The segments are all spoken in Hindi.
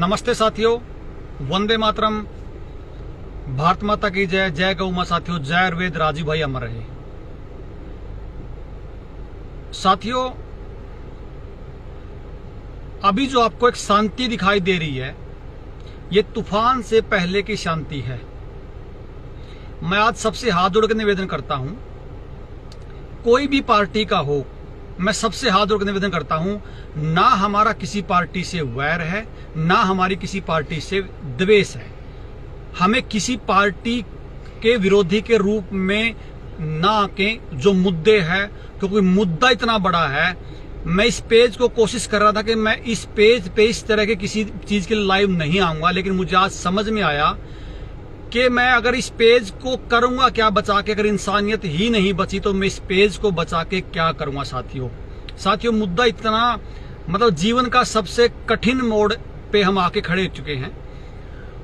नमस्ते साथियों, वंदे मातरम, भारत माता की जय, जय गौ मां। साथियों, जय आयुर्वेद, राजीव भाई अमर रहे। साथियों, अभी जो आपको एक शांति दिखाई दे रही है, ये तूफान से पहले की शांति है। मैं आज सबसे हाथ जोड़कर निवेदन करता हूं, कोई भी पार्टी का हो, मैं सबसे हाथ जोड़कर निवेदन करता हूं, ना हमारा किसी पार्टी से वैर है, ना हमारी किसी पार्टी से द्वेष है। हमें किसी पार्टी के विरोधी के रूप में ना आके जो मुद्दे हैं, क्योंकि मुद्दा इतना बड़ा है। मैं इस पेज को कोशिश कर रहा था कि मैं इस पेज पे इस तरह के किसी चीज के लिए लाइव नहीं आऊंगा, लेकिन मुझे आज समझ में आया कि मैं अगर इस पेज को करूंगा क्या बचा के, अगर इंसानियत ही नहीं बची तो मैं इस पेज को बचा के क्या करूंगा। साथियों, मुद्दा इतना मतलब जीवन का सबसे कठिन मोड़ पे हम आके खड़े हो चुके हैं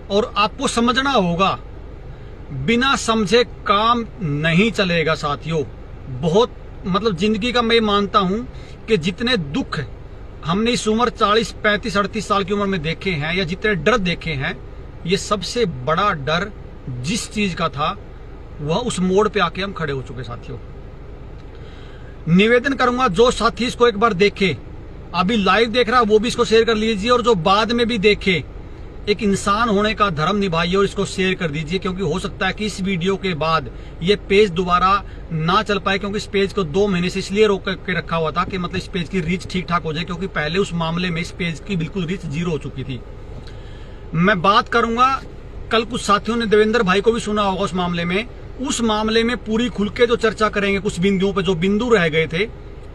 और आपको समझना होगा, बिना समझे काम नहीं चलेगा। साथियों, बहुत मतलब जिंदगी का मैं मानता हूं कि जितने दुख हमने इस उम्र 40, 35, 38 साल की उम्र में देखे हैं, या जितने डर देखे हैं, ये सबसे बड़ा डर जिस चीज का था वह उस मोड़ पे आके हम खड़े हो चुके। साथियों, निवेदन करूंगा, जो साथी इसको एक बार देखे, अभी लाइव देख रहा है वो भी इसको शेयर कर लीजिए, और जो बाद में भी देखे, एक इंसान होने का धर्म निभाइए और इसको शेयर कर दीजिए, क्योंकि हो सकता है कि इस वीडियो के बाद ये पेज दोबारा ना चल पाए, क्योंकि इस पेज को 2 महीने से इसलिए रोक के रखा हुआ था कि मतलब इस पेज की रीच ठीक ठाक हो जाए, क्योंकि पहले उस मामले में इस पेज की बिल्कुल रीच 0 हो चुकी थी। मैं बात करूंगा, कल कुछ साथियों ने देवेंद्र भाई को भी सुना होगा उस मामले में पूरी खुल के जो चर्चा करेंगे, कुछ बिंदुओं पे जो बिंदु रह गए थे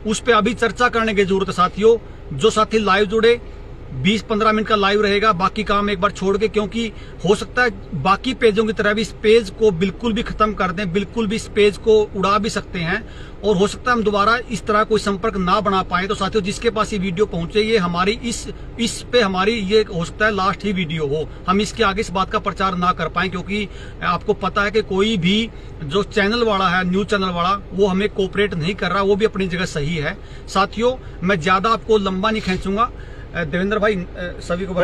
उस पे अभी चर्चा करने की जरूरत है। साथियों, जो साथी लाइव जुड़े, 20-15 मिनट का लाइव रहेगा, बाकी काम एक बार छोड़ के, क्योंकि हो सकता है बाकी पेजों की तरह भी इस पेज को बिल्कुल भी खत्म कर दें, बिल्कुल भी इस पेज को उड़ा भी सकते हैं, और हो सकता है हम दोबारा इस तरह कोई संपर्क ना बना पाए। तो साथियों, जिसके पास ये वीडियो पहुंचे, ये हमारी इस पे हमारी ये हो सकता है लास्ट ही वीडियो हो, हम इसके आगे इस बात का प्रचार ना कर पाए, क्योंकि आपको पता है कि कोई भी जो चैनल वाला है, न्यूज चैनल वाला, वो हमें कोऑपरेट नहीं कर रहा, वो भी अपनी जगह सही है। साथियों, मैं ज्यादा आपको लंबा नहीं खींचूंगा। देवेंद्र भाई, सभी को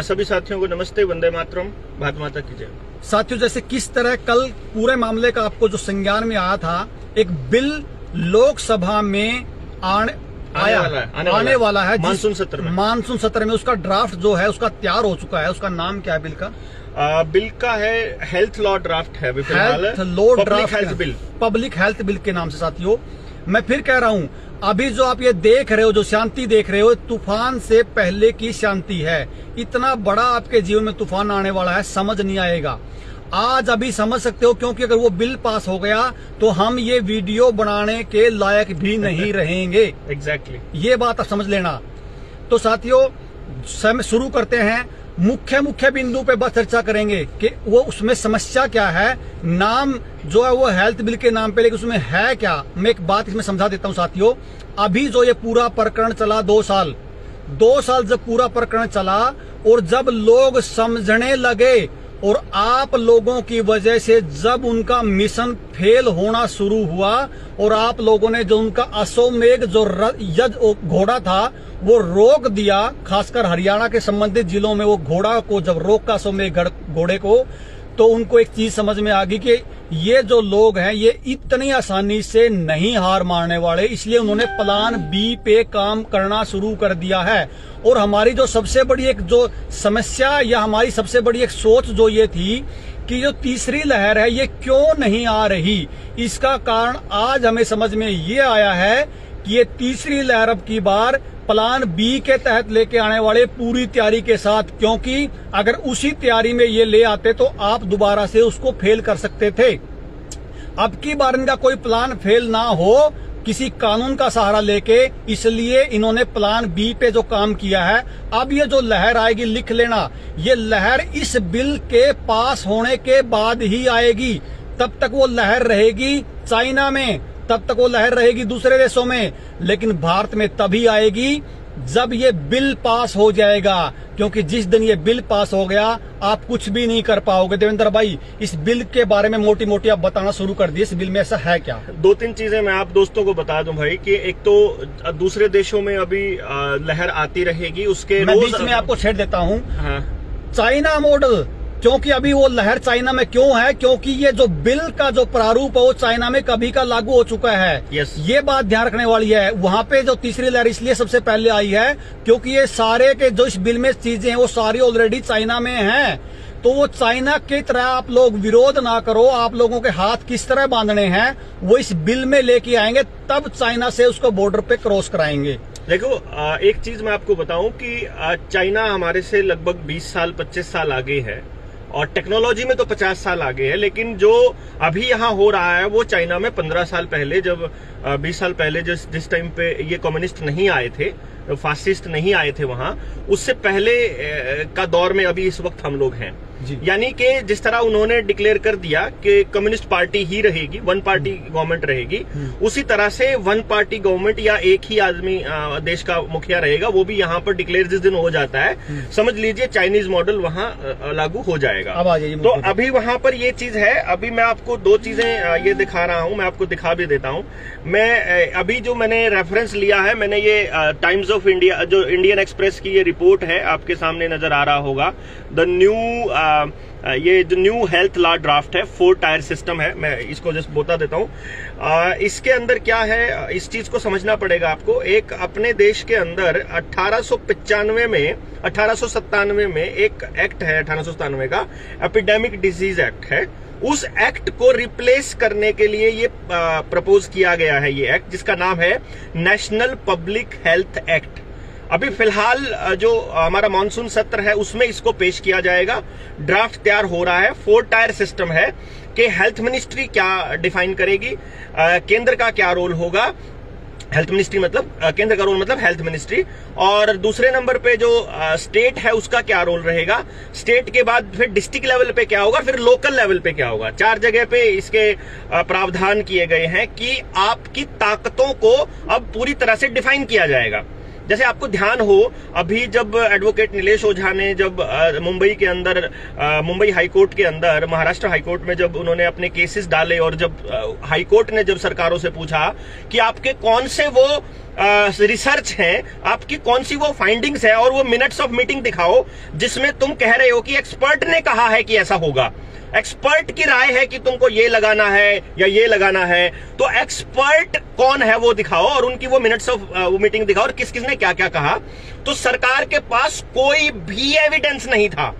सभी साथियों को नमस्ते, वंदे मातरम, भारत माता की जय। साथियों, जैसे किस तरह कल पूरे मामले का आपको जो संज्ञान में आया था, एक बिल लोकसभा में आने वाला है मानसून सत्र में उसका ड्राफ्ट जो है उसका तैयार हो चुका है। उसका नाम क्या है बिल का? बिल का है हेल्थ लॉ ड्राफ्ट है, health law draft bill, public health bill के नाम से। साथियों, मैं फिर कह रहा हूं, अभी जो आप ये देख रहे हो, जो शांति देख रहे हो, तूफान से पहले की शांति है। इतना बड़ा आपके जीवन में तूफान आने वाला है, समझ नहीं आएगा। आज अभी समझ सकते हो, क्योंकि अगर वो बिल पास हो गया तो हम ये वीडियो बनाने के लायक भी नहीं रहेंगे। एग्जैक्टली, ये बात आप समझ लेना। तो साथियों, शुरू करते हैं। मुख्य बिंदु पे बस चर्चा करेंगे कि वो उसमें समस्या क्या है। नाम जो है वो हेल्थ बिल के नाम पे, लेकिन उसमें है क्या, मैं एक बात इसमें समझा देता हूं। साथियों, अभी जो ये पूरा प्रकरण चला, 2 साल जब पूरा प्रकरण चला, और जब लोग समझने लगे, और आप लोगों की वजह से जब उनका मिशन फेल होना शुरू हुआ, और आप लोगों ने जो उनका अश्वमेध जो घोड़ा था वो रोक दिया, खासकर हरियाणा के संबंधित जिलों में वो घोड़ा को जब रोका, अश्वमेध घोड़े को, तो उनको एक चीज समझ में आ गई कि ये जो लोग हैं ये इतनी आसानी से नहीं हार मारने वाले, इसलिए उन्होंने प्लान बी पे काम करना शुरू कर दिया है। और हमारी जो सबसे बड़ी एक जो समस्या, या हमारी सबसे बड़ी एक सोच जो ये थी कि जो तीसरी लहर है ये क्यों नहीं आ रही, इसका कारण आज हमें समझ में ये आया है कि ये तीसरी लहर अब की बार प्लान बी के तहत लेके आने वाले, पूरी तैयारी के साथ, क्योंकि अगर उसी तैयारी में ये ले आते तो आप दोबारा से उसको फेल कर सकते थे। अब की बार इनका कोई प्लान फेल ना हो, किसी कानून का सहारा लेके, इसलिए इन्होंने प्लान बी पे जो काम किया है। अब ये जो लहर आएगी, लिख लेना, ये लहर इस बिल के पास होने के बाद ही आएगी। तब तक वो लहर रहेगी चाइना में, तब तक वो लहर रहेगी दूसरे देशों में, लेकिन भारत में तभी आएगी जब ये बिल पास हो जाएगा, क्योंकि जिस दिन ये बिल पास हो गया आप कुछ भी नहीं कर पाओगे। देवेंद्र भाई, इस बिल के बारे में मोटी मोटी आप बताना शुरू कर दिए, इस बिल में ऐसा है क्या? 2-3 चीजें मैं आप दोस्तों को बता दूं भाई कि एक तो दूसरे देशों में अभी लहर आती रहेगी, उसके मैं बीच में आपको छेड़ देता हूँ। हाँ, चाइना मॉडल, क्योंकि अभी वो लहर चाइना में क्यों है, क्योंकि ये जो बिल का जो प्रारूप है वो चाइना में कभी का लागू हो चुका है। यस। ये बात ध्यान रखने वाली है। वहां पे जो तीसरी लहर इसलिए सबसे पहले आई है क्योंकि ये सारे के जो इस बिल में चीजें हैं वो सारी ऑलरेडी चाइना में हैं। तो वो चाइना की तरह आप लोग विरोध ना करो, आप लोगों के हाथ किस तरह बांधने हैं वो इस बिल में लेके आएंगे, तब चाइना से उसको बॉर्डर पे क्रॉस कराएंगे। देखो, एक चीज मैं आपको बताऊं कि चाइना हमारे से लगभग 20 साल 25 साल आगे है और टेक्नोलॉजी में तो 50 साल आगे है, लेकिन जो अभी यहाँ हो रहा है वो चाइना में 15 साल पहले, जब 20 साल पहले जिस टाइम पे ये कम्युनिस्ट नहीं आए थे, फासिस्ट नहीं आए थे वहां, उससे पहले का दौर में अभी इस वक्त हम लोग हैं। यानी कि जिस तरह उन्होंने डिक्लेयर कर दिया कि कम्युनिस्ट पार्टी ही रहेगी, वन पार्टी गवर्नमेंट रहेगी, उसी तरह से वन पार्टी गवर्नमेंट या एक ही आदमी देश का मुखिया रहेगा, वो भी यहाँ पर डिक्लेयर जिस दिन हो जाता है, समझ लीजिए चाइनीज मॉडल वहाँ लागू हो जाएगा। अब आ जाइए। तो अभी वहां पर ये चीज है। अभी मैं आपको 2 चीजें ये दिखा रहा हूँ, मैं आपको दिखा भी देता हूँ। मैं अभी जो मैंने रेफरेंस लिया है, मैंने ये टाइम्स ऑफ इंडिया, जो इंडियन एक्सप्रेस की ये रिपोर्ट है, आपके सामने नजर आ रहा होगा, द न्यू ये जो न्यू हेल्थ लॉ ड्राफ्ट है, 4 टायर सिस्टम है, मैं इसको जस्ट बता देता हूँ। इसके अंदर क्या है, इस चीज को समझना पड़ेगा आपको। एक अपने देश के अंदर 1897 में एक एक्ट है, 1897 का एपिडेमिक डिजीज एक्ट है। उस एक्ट को रिप्लेस करने के लिए ये प्रपोज किया गया है, ये एक्ट जिसका नाम है नेशनल पब्लिक हेल्थ एक्ट। अभी फिलहाल जो हमारा मॉनसून सत्र है उसमें इसको पेश किया जाएगा। ड्राफ्ट तैयार हो रहा है। 4 टायर सिस्टम है कि हेल्थ मिनिस्ट्री क्या डिफाइन करेगी, केंद्र का क्या रोल होगा, हेल्थ मिनिस्ट्री मतलब केंद्र का रोल मतलब हेल्थ मिनिस्ट्री, और दूसरे नंबर पे जो स्टेट है उसका क्या रोल रहेगा, स्टेट के बाद फिर डिस्ट्रिक्ट लेवल पे क्या होगा, फिर लोकल लेवल पे क्या होगा। 4 जगह पे इसके प्रावधान किए गए हैं कि आपकी ताकतों को अब पूरी तरह से डिफाइन किया जाएगा। जैसे आपको ध्यान हो, अभी जब एडवोकेट नीलेश ओझा ने जब मुंबई के अंदर, मुंबई हाईकोर्ट के अंदर, महाराष्ट्र हाईकोर्ट में जब उन्होंने अपने केसेस डाले और जब हाईकोर्ट ने जब सरकारों से पूछा कि आपके कौन से वो रिसर्च हैं, आपकी कौन सी वो फाइंडिंग्स है और वो मिनट्स ऑफ मीटिंग दिखाओ जिसमें तुम कह रहे हो कि एक्सपर्ट ने कहा है कि ऐसा होगा, एक्सपर्ट की राय है कि तुमको ये लगाना है या ये लगाना है, तो एक्सपर्ट कौन है वो दिखाओ और उनकी वो मिनट्स ऑफ मीटिंग दिखाओ और किस किसने क्या क्या कहा। तो सरकार के पास कोई भी एविडेंस नहीं था,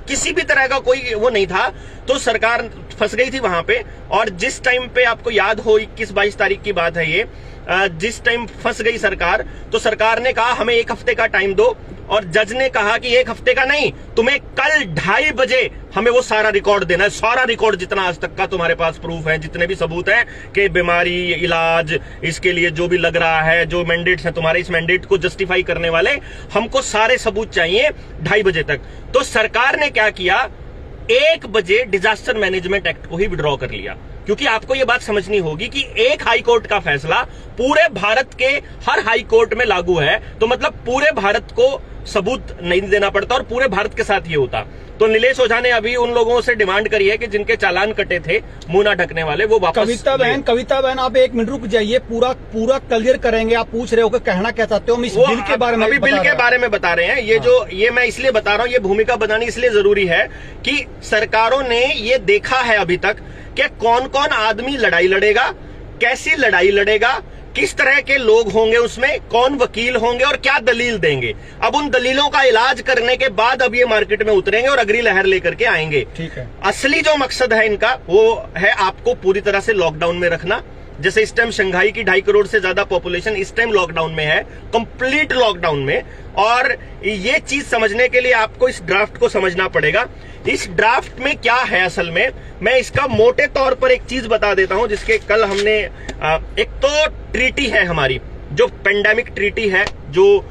किसी भी तरह का कोई वो नहीं था, तो सरकार फंस गई थी वहां पे। और जिस टाइम पे आपको याद हो, 21-22 तारीख की बात है ये, जिस टाइम फंस गई सरकार, तो सरकार ने कहा हमें 1 हफ्ते का टाइम दो, और जज ने कहा कि 1 हफ्ते का नहीं, तुम्हें कल 2:30 बजे हमें वो सारा रिकॉर्ड देना है, सारा रिकॉर्ड जितना आज तक का तुम्हारे पास प्रूफ है, जितने भी सबूत हैं कि बीमारी, इलाज, इसके लिए जो भी लग रहा है, जो मैंडेट्स हैं तुम्हारे, इस मैंडेट को जस्टिफाई करने वाले, हमको सारे सबूत चाहिए 2:30 बजे तक। तो सरकार ने क्या किया, 1 बजे डिजास्टर मैनेजमेंट एक्ट को ही विड्रॉ कर लिया। क्योंकि आपको ये बात समझनी होगी कि एक हाई कोर्ट का फैसला पूरे भारत के हर हाई कोर्ट में लागू है, तो मतलब पूरे भारत को सबूत नहीं देना पड़ता और पूरे भारत के साथ ये होता। तो नीलेश ओझा ने अभी उन लोगों से डिमांड करी है कि जिनके चालान कटे थे, मुंह ना ढकने वाले, वो वापस। कविता बहन आप 1 मिनट रुक जाइए, पूरा क्लियर करेंगे। आप पूछ रहे हो कि कहना क्या चाहते हो, हम इस बिल के बारे में अभी बिल के बारे में बता रहे हैं। ये मैं इसलिए बता रहा हूं, ये भूमिका बनानी इसलिए जरूरी है कि सरकारों ने ये देखा है अभी तक कि कौन कौन आदमी लड़ाई लड़ेगा, कैसी लड़ाई लड़ेगा, किस तरह के लोग होंगे उसमें, कौन वकील होंगे और क्या दलील देंगे। अब उन दलीलों का इलाज करने के बाद अब ये मार्केट में उतरेंगे और अगली लहर लेकर के आएंगे। ठीक है। असली जो मकसद है इनका वो है आपको पूरी तरह से लॉकडाउन में रखना। जैसे इस टाइम शंघाई की 2.5 करोड़ से ज्यादा पॉपुलेशन इस टाइम लॉकडाउन में है, कंप्लीट लॉकडाउन में। और ये चीज समझने के लिए आपको इस ड्राफ्ट को समझना पड़ेगा। इस ड्राफ्ट में क्या है असल में, मैं इसका मोटे तौर पर एक चीज बता देता हूं, जिसके कल हमने एक तो ट्रीटी है हमारी, जो पेंडेमिक ट्रीटी है, जो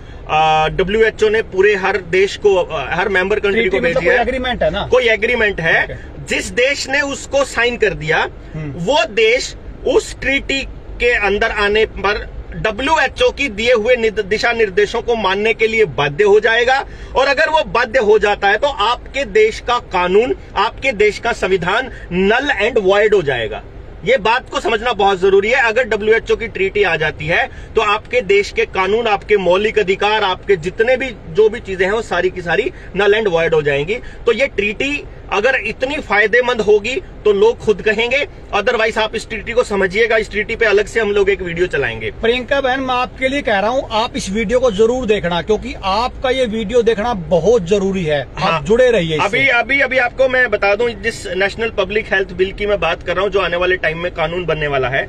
WHO ने पूरे हर देश को, हर मेंबर कंट्री को भेजी है। एग्रीमेंट है ना, कोई एग्रीमेंट है। जिस देश ने उसको साइन कर दिया वो देश उस ट्रीटी के अंदर आने पर WHO की दिए हुए दिशा निर्देशों को मानने के लिए बाध्य हो जाएगा, और अगर वो बाध्य हो जाता है तो आपके देश का कानून, आपके देश का संविधान नल एंड वॉइड हो जाएगा। ये बात को समझना बहुत जरूरी है। अगर WHO की ट्रीटी आ जाती है तो आपके देश के कानून, आपके मौलिक अधिकार, आपके जितने भी जो भी चीजें हैं वो सारी की सारी नल एंड वॉइड हो जाएंगी। तो ये ट्रीटी अगर इतनी फायदेमंद होगी तो लोग खुद कहेंगे, अदरवाइज आप इस ट्रीटी को समझिएगा। इस ट्रीटी पे अलग से हम लोग एक वीडियो चलाएंगे। प्रियंका बहन, मैं आपके लिए कह रहा हूं, आप इस वीडियो को जरूर देखना, क्योंकि आपका ये वीडियो देखना बहुत जरूरी है। हाँ, आप जुड़े रहिए। अभी आपको मैं बता दूं, जिस नेशनल पब्लिक हेल्थ बिल की मैं बात कर रहा हूं, जो आने वाले टाइम में कानून बनने वाला है,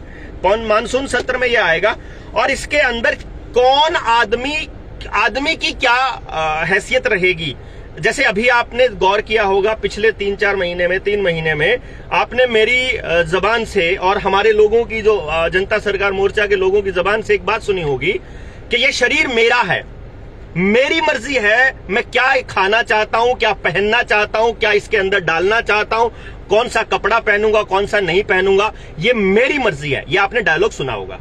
मानसून सत्र में ये आएगा, और इसके अंदर कौन आदमी की क्या हैसियत रहेगी। जैसे अभी आपने गौर किया होगा, पिछले 3 महीने में आपने मेरी जबान से और हमारे लोगों की, जो जनता सरकार मोर्चा के लोगों की जबान से एक बात सुनी होगी कि ये शरीर मेरा है, मेरी मर्जी है, मैं क्या खाना चाहता हूं, क्या पहनना चाहता हूं, क्या इसके अंदर डालना चाहता हूं, कौन सा कपड़ा पहनूंगा, कौन सा नहीं पहनूंगा, ये मेरी मर्जी है। ये आपने डायलॉग सुना होगा।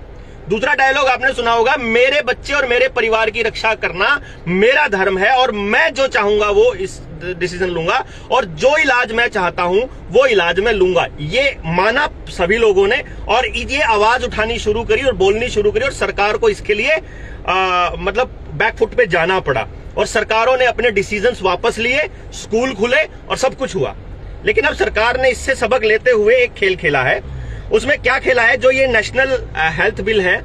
दूसरा डायलॉग आपने सुना होगा, मेरे बच्चे और मेरे परिवार की रक्षा करना मेरा धर्म है, और मैं जो चाहूंगा वो इस डिसीजन लूंगा, और जो इलाज मैं चाहता हूं वो इलाज मैं लूंगा। ये माना सभी लोगों ने, और ये आवाज उठानी शुरू करी और बोलनी शुरू करी, और सरकार को इसके लिए मतलब बैकफुट पे जाना पड़ा, और सरकारों ने अपने डिसीजंस वापस लिए, स्कूल खुले और सब कुछ हुआ। लेकिन अब सरकार ने इससे सबक लेते हुए एक खेल खेला है। उसमें क्या खेला है, जो ये नेशनल हेल्थ बिल है,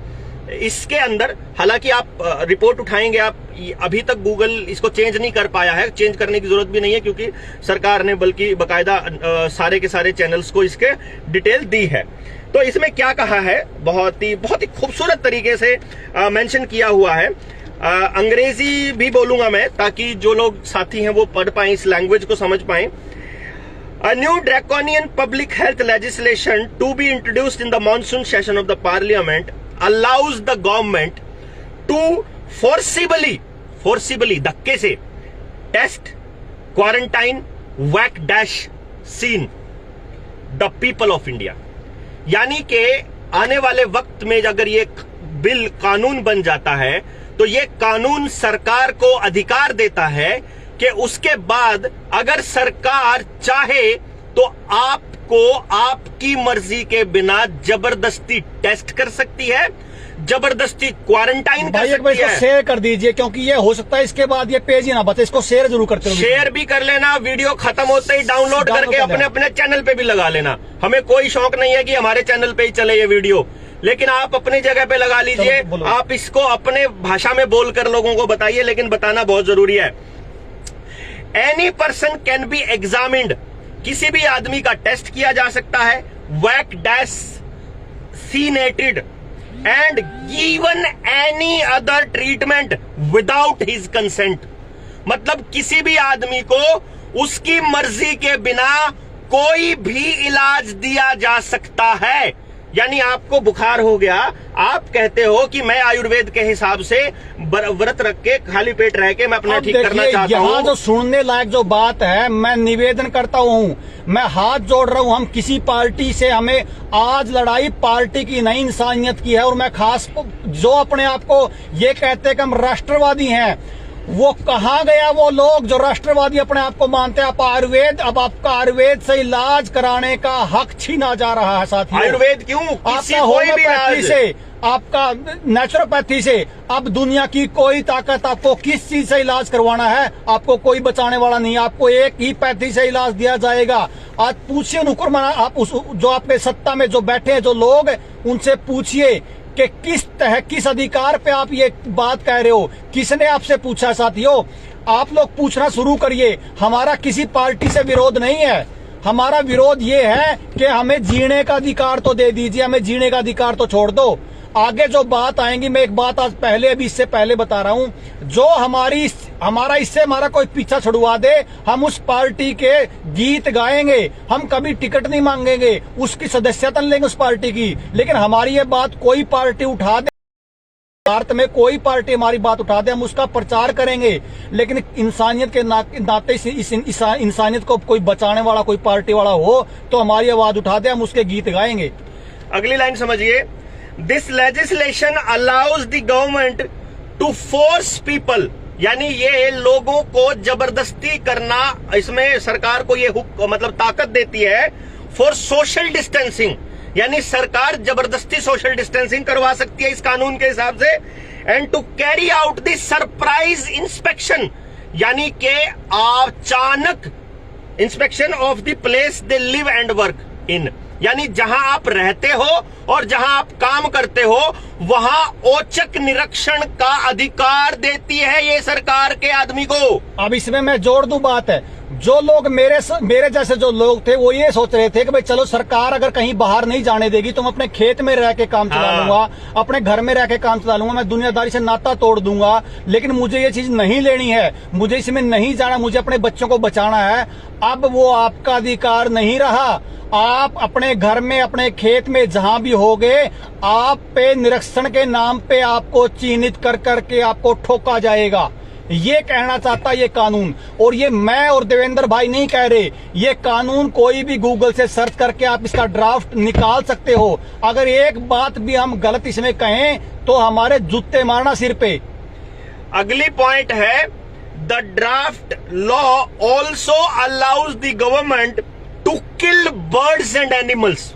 इसके अंदर हालांकि आप रिपोर्ट उठाएंगे, आप अभी तक गूगल इसको चेंज नहीं कर पाया है, चेंज करने की जरूरत भी नहीं है, क्योंकि सरकार ने बल्कि बकायदा सारे के सारे चैनल्स को इसके डिटेल दी है। तो इसमें क्या कहा है, बहुत ही खूबसूरत तरीके से मेंशन किया हुआ है। अंग्रेजी भी बोलूंगा मैं, ताकि जो लोग साथी हैं वो पढ़ पाएं, इस लैंग्वेज को समझ पाएं। A new draconian public health legislation to be introduced in the monsoon session of the parliament allows the government to forcibly धक्के से test, quarantine, whack dash scene the people of India। यानी कि आने वाले वक्त में अगर ये बिल कानून बन जाता है तो ये कानून सरकार को अधिकार देता है कि उसके बाद अगर सरकार चाहे तो आपको आपकी मर्जी के बिना जबरदस्ती टेस्ट कर सकती है, जबरदस्ती क्वारंटाइन कर सकती है। शेयर कर दीजिए, क्योंकि ये हो सकता है इसके बाद ये पेज ही ना बचे। इसको शेयर जरूर करते रहो। शेयर भी कर लेना, वीडियो खत्म होते ही डाउनलोड करके अपने चैनल पे भी लगा लेना। हमें कोई शौक नहीं है कि हमारे चैनल पे ही चले ये वीडियो, लेकिन आप अपनी जगह पे लगा लीजिए। आप इसको अपने भाषा में बोलकर लोगों को बताइए, लेकिन बताना बहुत जरूरी है। Any person can be examined, किसी भी आदमी का टेस्ट किया जा सकता है, vaccinated and given any other treatment without his consent. मतलब किसी भी आदमी को उसकी मर्जी के बिना कोई भी इलाज दिया जा सकता है। यानी आपको बुखार हो गया, आप कहते हो कि मैं आयुर्वेद के हिसाब से व्रत रख के खाली पेट रह के मैं अपना ठीक करना चाहता हूं। यहाँ जो सुनने लायक जो बात है, मैं निवेदन करता हूं, मैं हाथ जोड़ रहा हूं। हम किसी पार्टी से, हमें आज लड़ाई पार्टी की नहीं, इंसानियत की है। और मैं खास जो अपने आप को ये कहते हैं कि हम राष्ट्रवादी हैं, वो कहाँ गया वो लोग जो राष्ट्रवादी अपने आप को मानते हैं। आप आयुर्वेद, अब आपका आयुर्वेद से इलाज कराने का हक छीना जा रहा है साथियों। आयुर्वेद क्यों? आपका होम्योपैथी से, आपका नेचुरोपैथी से, अब दुनिया की कोई ताकत आपको किस चीज से इलाज करवाना है, आपको कोई बचाने वाला नहीं। आपको एक ही पैथी से इलाज दिया जाएगा। आज पूछिए नुकुरमना, आप जो आपके सत्ता में जो बैठे हैं जो लोग, उनसे पूछिए कि किस अधिकार पे आप ये बात कह रहे हो। किसने आपसे पूछा साथियों? आप लोग पूछना शुरू करिए। हमारा किसी पार्टी से विरोध नहीं है, हमारा विरोध ये है कि हमें जीने का अधिकार तो दे दीजिए, हमें जीने का अधिकार तो छोड़ दो। आगे जो बात आएंगी, मैं एक बात आज पहले, अभी इससे पहले बता रहा हूं, जो हमारा इससे हमारा कोई पीछा छुड़वा दे, हम उस पार्टी के गीत गाएंगे, हम कभी टिकट नहीं मांगेंगे, उसकी सदस्यता लेंगे उस पार्टी की। लेकिन हमारी ये बात कोई पार्टी उठा दे, भारत में कोई पार्टी हमारी बात उठा दे, हम उसका प्रचार करेंगे। लेकिन इंसानियत के नाते इस इंसानियत को कोई बचाने वाला, कोई पार्टी वाला हो तो हमारी आवाज उठा दे, हम उसके गीत गाएंगे। अगली लाइन समझिए। This legislation allows the government to force people, यानी ये लोगों को जबरदस्ती करना, इसमें सरकार को ये मतलब ताकत देती है फॉर सोशल डिस्टेंसिंग, यानी सरकार जबरदस्ती सोशल डिस्टेंसिंग करवा सकती है इस कानून के हिसाब से। And to carry out the surprise inspection, यानी कि अचानक inspection of the place they live and work in, यानी जहां आप रहते हो और जहां आप काम करते हो वहां औचक निरीक्षण का अधिकार देती है ये सरकार के आदमी को। अब इसमें मैं जोड़ दूं बात है, जो लोग मेरे जैसे जो लोग थे वो ये सोच रहे थे कि भाई चलो सरकार अगर कहीं बाहर नहीं जाने देगी तो मैं अपने खेत में रह के काम चला लूंगा, अपने घर में रह के काम चला लूंगा, मैं दुनियादारी से नाता तोड़ दूंगा, लेकिन मुझे ये चीज नहीं लेनी है, मुझे इसमें नहीं जाना, मुझे अपने बच्चों को बचाना है। अब वो आपका अधिकार नहीं रहा। आप अपने घर में, अपने खेत में जहां भी होगे, आप पे निरीक्षण के नाम पे आपको चिन्हित कर करके आपको ठोका जाएगा। ये कहना चाहता है ये कानून, और ये मैं और देवेंद्र भाई नहीं कह रहे, ये कानून कोई भी गूगल से सर्च करके आप इसका ड्राफ्ट निकाल सकते हो। अगर एक बात भी हम गलत इसमें कहें तो हमारे जूते मारना सिर पे। अगली पॉइंट है, the draft law also allows the government to kill birds and animals,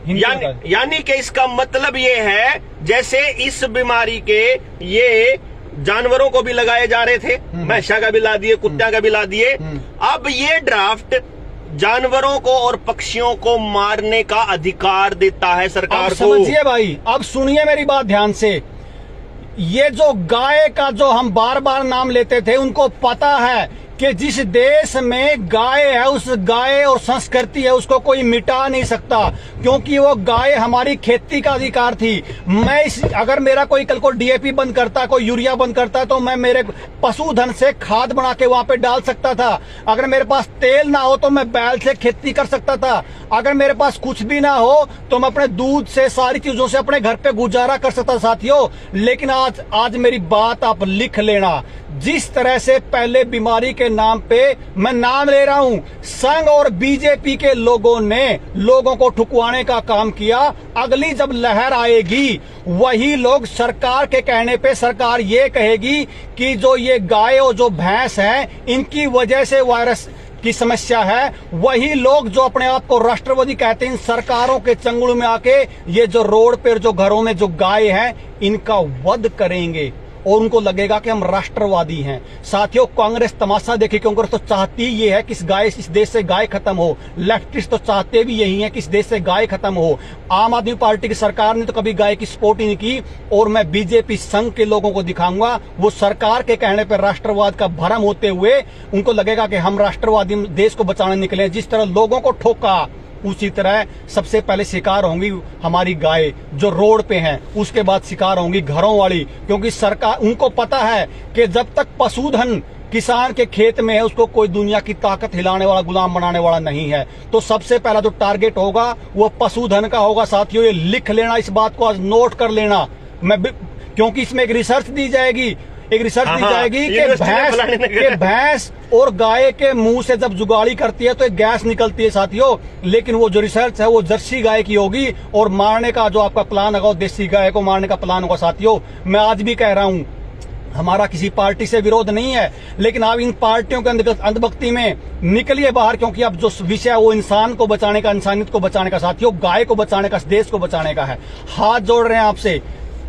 यानी कि इसका मतलब ये है जैसे इस बीमारी के ये जानवरों को भी लगाए जा रहे थे, भैंसा का भी ला दिए, कुत्ता का भी ला दिए, अब ये ड्राफ्ट जानवरों को और पक्षियों को मारने का अधिकार देता है सरकार को। समझिए भाई, अब सुनिए मेरी बात ध्यान से। ये जो गाय का जो हम बार बार नाम लेते थे, उनको पता है कि जिस देश में गाय है, उस गाय और संस्कृति है, उसको कोई मिटा नहीं सकता, क्योंकि वो गाय हमारी खेती का अधिकार थी। अगर मेरा कोई कल को डीएपी बंद करता, कोई यूरिया बंद करता, तो मैं मेरे पशुधन से खाद बना के वहां पे डाल सकता था। अगर मेरे पास तेल ना हो तो मैं बैल से खेती कर सकता था। अगर मेरे पास कुछ भी ना हो तो मैं अपने दूध से, सारी चीजों से अपने घर पे गुजारा कर सकता साथियों। लेकिन आज मेरी बात आप लिख लेना, जिस तरह से पहले बीमारी के नाम पे, मैं नाम ले रहा हूं, संघ और बीजेपी के लोगों ने लोगों को ठुकवाने का काम किया, अगली जब लहर आएगी वही लोग सरकार के कहने पे, सरकार ये कहेगी कि जो ये गाय और जो भैंस है इनकी वजह से वायरस की समस्या है, वही लोग जो अपने आप को राष्ट्रवादी कहते हैं, इन सरकारों के चंगुल में आके ये जो रोड पर जो घरों में जो गाय है इनका वध करेंगे और उनको लगेगा कि हम राष्ट्रवादी हैं। साथियों, कांग्रेस तमाशा देखिए, कांग्रेस तो चाहती ये है कि इस देश से गाय खत्म हो। लेफ्टिस्ट तो चाहते भी यही है कि इस देश से गाय खत्म हो। आम आदमी पार्टी की सरकार ने तो कभी गाय की सपोर्ट ही नहीं की, और मैं बीजेपी संघ के लोगों को दिखाऊंगा, वो सरकार के कहने पर राष्ट्रवाद का भरम होते हुए उनको लगेगा कि हम राष्ट्रवादी देश को बचाने निकले। जिस तरह लोगों को ठोका, उसी तरह सबसे पहले शिकार होंगी हमारी गाय जो रोड पे हैं, उसके बाद शिकार होंगी घरों वाली, क्योंकि सरकार, उनको पता है कि जब तक पशुधन किसान के खेत में है उसको कोई दुनिया की ताकत हिलाने वाला, गुलाम बनाने वाला नहीं है। तो सबसे पहला जो टारगेट होगा वो पशुधन का होगा। साथियों, ये लिख लेना, इस बात को आज नोट कर लेना, क्योंकि इसमें एक रिसर्च दी जाएगी कि भैंस और गाय के मुंह से जब जुगाड़ी करती है तो एक गैस निकलती है साथियों। लेकिन वो जो रिसर्च है वो जर्सी गाय की होगी, और मारने का जो आपका प्लान होगा देसी गाय को मारने का प्लान होगा। साथियों, मैं आज भी कह रहा हूं, हमारा किसी पार्टी से विरोध नहीं है, लेकिन आप इन पार्टियों के अंधभक्ति में निकलिए बाहर, क्योंकि अब जो विषय है वो इंसान को बचाने का, इंसानियत को बचाने का, साथियों गाय को बचाने का, देश को बचाने का है। हाथ जोड़ रहे हैं आपसे।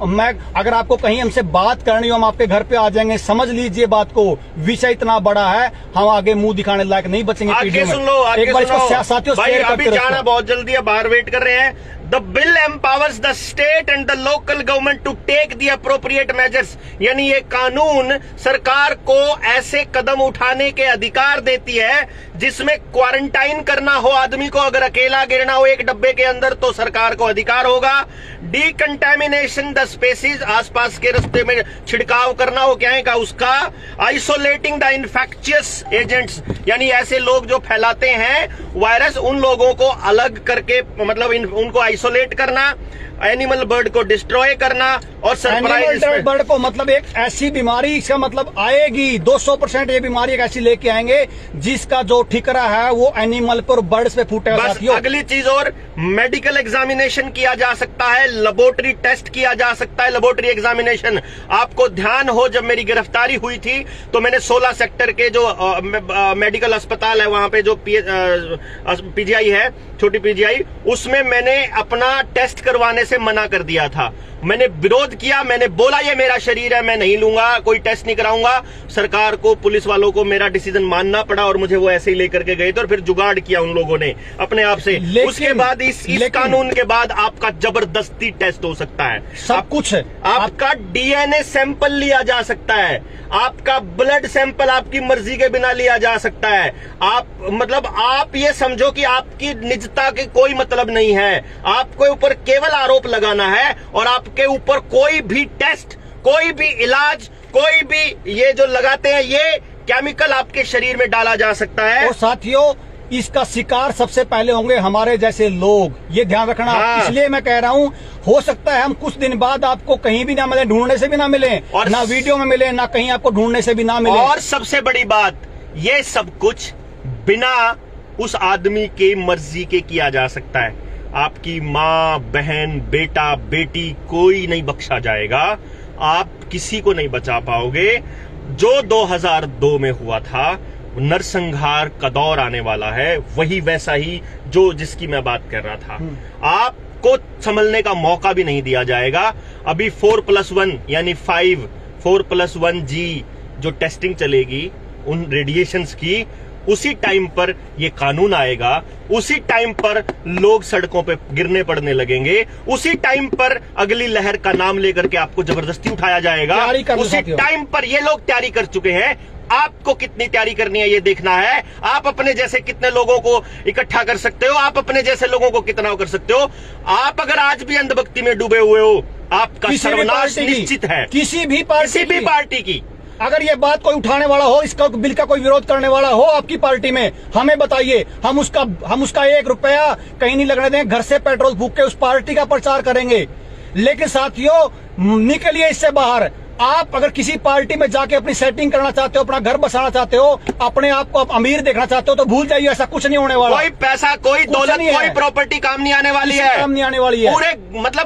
अगर आपको कहीं हमसे बात करनी हो, हम आपके घर पे आ जाएंगे। समझ लीजिए बात को, विषय इतना बड़ा है, हम आगे मुंह दिखाने लायक नहीं बचेंगे। आगे सुन लो, एक बार इसको साथियों शेयर करते रहो। जाना बहुत जल्दी है, बाहर वेट कर रहे हैं। The bill empowers the state and the local government to take the appropriate measures, यानी ये कानून सरकार को ऐसे कदम उठाने के अधिकार देती है जिसमें क्वारंटाइन करना हो आदमी को, अगर अकेला गिरना हो एक डब्बे के अंदर तो सरकार को अधिकार होगा। डीकंटेमिनेशन द स्पेसीज, आसपास के रास्ते में छिड़काव करना हो क्या है का उसका। आइसोलेटिंग द इन्फेक्शियस एजेंट्स, यानी ऐसे लोग जो फैलाते हैं वायरस, उन लोगों को अलग करके, मतलब उनको आइसोलेट करना। एनिमल बर्ड को डिस्ट्रॉय करना और सरप्राइज एनिमल बर्ड को मतलब एक ऐसी बीमारी, इसका मतलब आएगी 200% ये बीमारी एक ऐसी लेके आएंगे जिसका जो ठिकरा है वो एनिमल पर, बर्ड्स पे फूटेगा बस। साथियों। अगली चीज और, मेडिकल एग्जामिनेशन किया जा सकता है, लेबोरेटरी टेस्ट किया जा सकता है, लेबोरेटरी एग्जामिनेशन। आपको ध्यान हो, जब मेरी गिरफ्तारी हुई थी तो मैंने 16 सेक्टर के जो मेडिकल अस्पताल है, वहां पे जो पीजीआई है, छोटी पीजीआई, उसमें मैंने अपना टेस्ट करवाने से मना कर दिया था। मैंने विरोध किया, मैंने बोला ये मेरा शरीर है, मैं नहीं लूंगा, कोई टेस्ट नहीं कराऊंगा। सरकार को, पुलिस वालों को मेरा डिसीजन मानना पड़ा और मुझे वो ऐसे ही लेकर के गए थे और फिर जुगाड़ किया उन लोगों ने अपने आप से। उसके बाद इस कानून के बाद आपका जबरदस्ती टेस्ट हो सकता है, सब कुछ है। आपका डीएनए सैंपल लिया जा सकता है, आपका ब्लड सैंपल आपकी मर्जी के बिना लिया जा सकता है। आप ये समझो कि आपकी निजता के कोई मतलब नहीं है, आपके ऊपर केवल आरोप लगाना है और आपके ऊपर कोई भी टेस्ट, कोई भी इलाज, कोई भी ये जो लगाते हैं ये केमिकल आपके शरीर में डाला जा सकता है। और साथियों, इसका शिकार सबसे पहले होंगे हमारे जैसे लोग, ये ध्यान रखना। हाँ। इसलिए मैं कह रहा हूं, हो सकता है हम कुछ दिन बाद आपको कहीं भी ना मिले, ढूंढने से भी ना मिले, और ना वीडियो में मिले, ना कहीं आपको ढूंढने से भी ना मिले। और सबसे बड़ी बात, ये सब कुछ बिना उस आदमी के मर्जी के किया जा सकता है। आपकी माँ, बहन, बेटा, बेटी, कोई नहीं बख्शा जाएगा, आप किसी को नहीं बचा पाओगे। जो 2002 में हुआ था, नरसंहार का दौर आने वाला है, वही वैसा ही जो जिसकी मैं बात कर रहा था। आपको संभलने का मौका भी नहीं दिया जाएगा। अभी 4+1 यानी 5, 4+1G जो टेस्टिंग चलेगी उन रेडिएशंस की, उसी टाइम पर ये कानून आएगा, उसी टाइम पर लोग सड़कों पे गिरने पड़ने लगेंगे, उसी टाइम पर अगली लहर का नाम लेकर के आपको जबरदस्ती उठाया जाएगा, उसी टाइम पर ये लोग तैयारी कर चुके हैं। आपको कितनी तैयारी करनी है ये देखना है। आप अपने जैसे कितने लोगों को इकट्ठा कर सकते हो, आप अपने जैसे लोगों को कितना कर सकते हो। आप अगर आज भी अंधभक्ति में डूबे हुए हो, आपका सर्वनाश निश्चित है। किसी भी पार्टी की अगर ये बात कोई उठाने वाला हो, इसका बिल का कोई विरोध करने वाला हो आपकी पार्टी में, हमें बताइए। हम उसका 1 रुपया कहीं नहीं लगने देंगे, घर से पेट्रोल फूंक के उस पार्टी का प्रचार करेंगे। लेकिन साथियों, निकलिए इससे बाहर। आप अगर किसी पार्टी में जाके अपनी सेटिंग करना चाहते हो, अपना घर बसाना चाहते हो, अपने आप को अमीर देखना चाहते हो, तो भूल जाइए, ऐसा कुछ नहीं होने वाला। कोई पैसा, कोई दौलत, कोई प्रॉपर्टी काम नहीं आने वाली है, काम नहीं आने वाली है। पूरे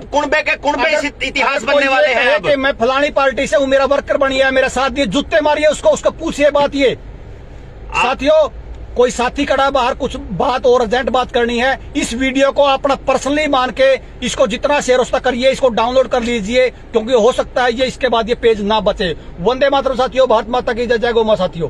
कुनबे के इतिहास बनने वाले हैं। कि मैं फलानी पार्टी से हूँ, मेरा वर्कर बनी है, मेरा साथ दिए, जुत्ते मारिए उसको पूछिए बात ये। साथियों, कोई साथी खड़ा बाहर, कुछ बात और अर्जेंट बात करनी है, इस वीडियो को अपना पर्सनली मान के इसको जितना शेयर उसका करिए, इसको डाउनलोड कर लीजिए, क्योंकि हो सकता है ये इसके बाद ये पेज ना बचे। वंदे मातरम साथियों, भारत माता की जय, जय गौ मां साथियों।